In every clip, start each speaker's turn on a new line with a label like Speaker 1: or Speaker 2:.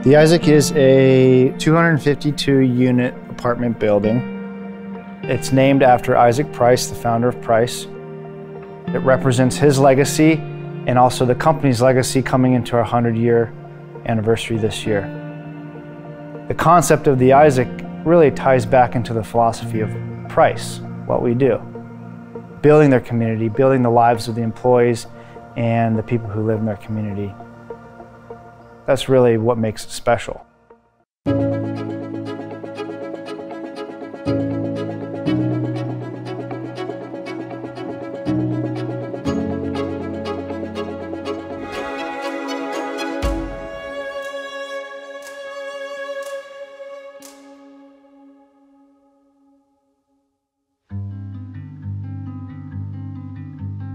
Speaker 1: The Isaac is a 252-unit apartment building. It's named after Isaac Price, the founder of Price. It represents his legacy and also the company's legacy coming into our 100-year anniversary this year. The concept of the Isaac really ties back into the philosophy of Price, what we do. Building their community, building the lives of the employees and the people who live in their community. That's really what makes it special.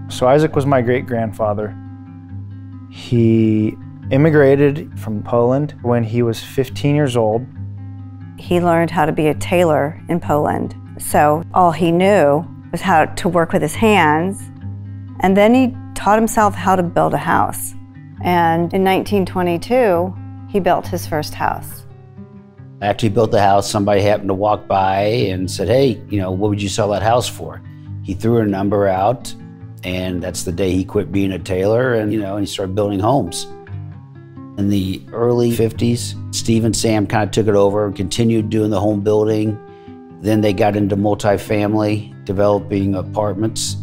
Speaker 1: So Isaac was my great-grandfather. He immigrated from Poland when he was 15 years old.
Speaker 2: He learned how to be a tailor in Poland. So all he knew was how to work with his hands. And then he taught himself how to build a house. And in 1922, he built his first house.
Speaker 3: After he built the house, somebody happened to walk by and said, hey, what would you sell that house for? He threw a number out, and that's the day he quit being a tailor and, and he started building homes. In the early 50s, Steve and Sam kind of took it over and continued doing the home building. Then they got into multifamily, developing apartments,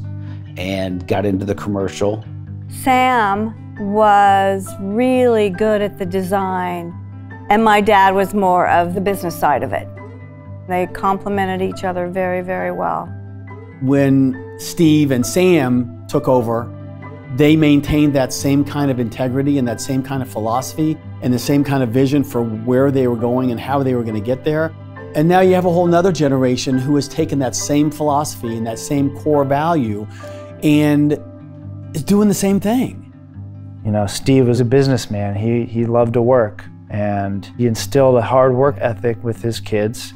Speaker 3: and got into the commercial.
Speaker 2: Sam was really good at the design, and my dad was more of the business side of it. They complemented each other very, very well.
Speaker 4: When Steve and Sam took over, they maintained that same kind of integrity and that same kind of philosophy and the same kind of vision for where they were going and how they were going to get there. And now you have a whole nother generation who has taken that same philosophy and that same core value and is doing the same thing.
Speaker 1: Steve was a businessman. He loved to work, and he instilled a hard work ethic with his kids,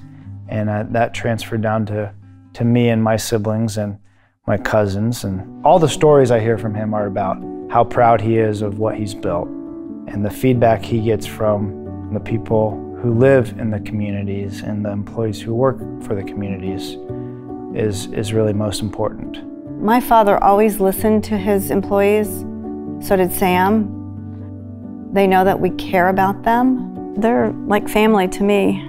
Speaker 1: and that transferred down to me and my siblings and my cousins. And all the stories I hear from him are about how proud he is of what he's built. And the feedback he gets from the people who live in the communities and the employees who work for the communities is really most important.
Speaker 2: My father always listened to his employees. So did Sam. They know that we care about them. They're like family to me.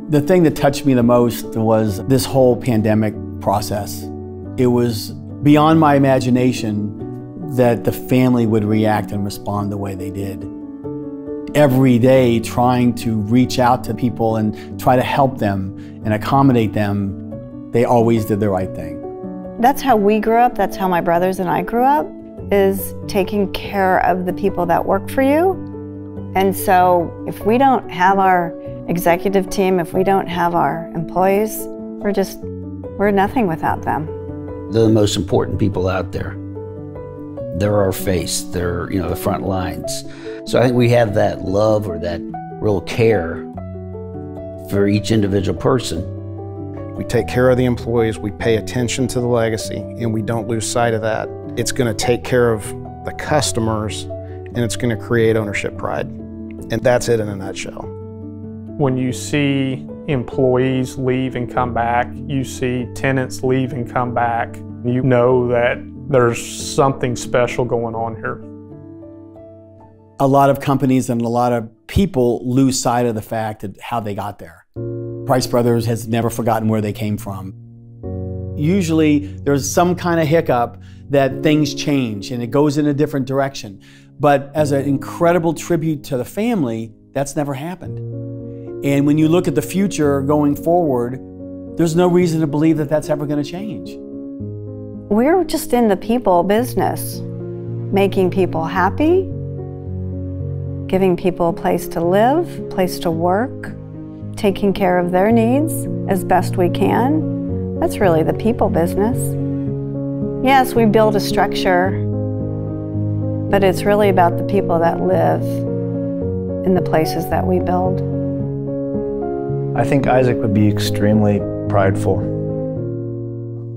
Speaker 4: The thing that touched me the most was this whole pandemic process. It was beyond my imagination that the family would react and respond the way they did. Every day trying to reach out to people and try to help them and accommodate them, they always did the right thing.
Speaker 2: That's how we grew up, that's how my brothers and I grew up, is taking care of the people that work for you. And so if we don't have our executive team, if we don't have our employees, we're nothing without them.
Speaker 3: They're the most important people out there. They're our face, they're the front lines. So I think we have that love or that real care for each individual person.
Speaker 5: We take care of the employees, we pay attention to the legacy, and we don't lose sight of that. It's going to take care of the customers, and it's going to create ownership pride. And that's it in a nutshell.
Speaker 6: When you see employees leave and come back, you see tenants leave and come back, you know that there's something special going on here.
Speaker 4: A lot of companies and a lot of people lose sight of the fact of how they got there. Price Brothers has never forgotten where they came from. Usually there's some kind of hiccup that things change and it goes in a different direction. But as an incredible tribute to the family, that's never happened. And when you look at the future going forward, there's no reason to believe that that's ever going to change.
Speaker 2: We're just in the people business, making people happy, giving people a place to live, a place to work, taking care of their needs as best we can. That's really the people business. Yes, we build a structure, but it's really about the people that live in the places that we build.
Speaker 1: I think Isaac would be extremely prideful.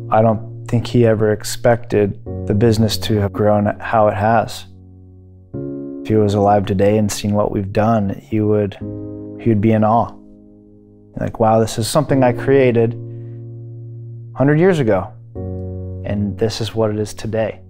Speaker 1: I don't think he ever expected the business to have grown how it has. he was alive today and seen what we've done, he would be in awe. Like, wow, this is something I created 100 years ago, and this is what it is today.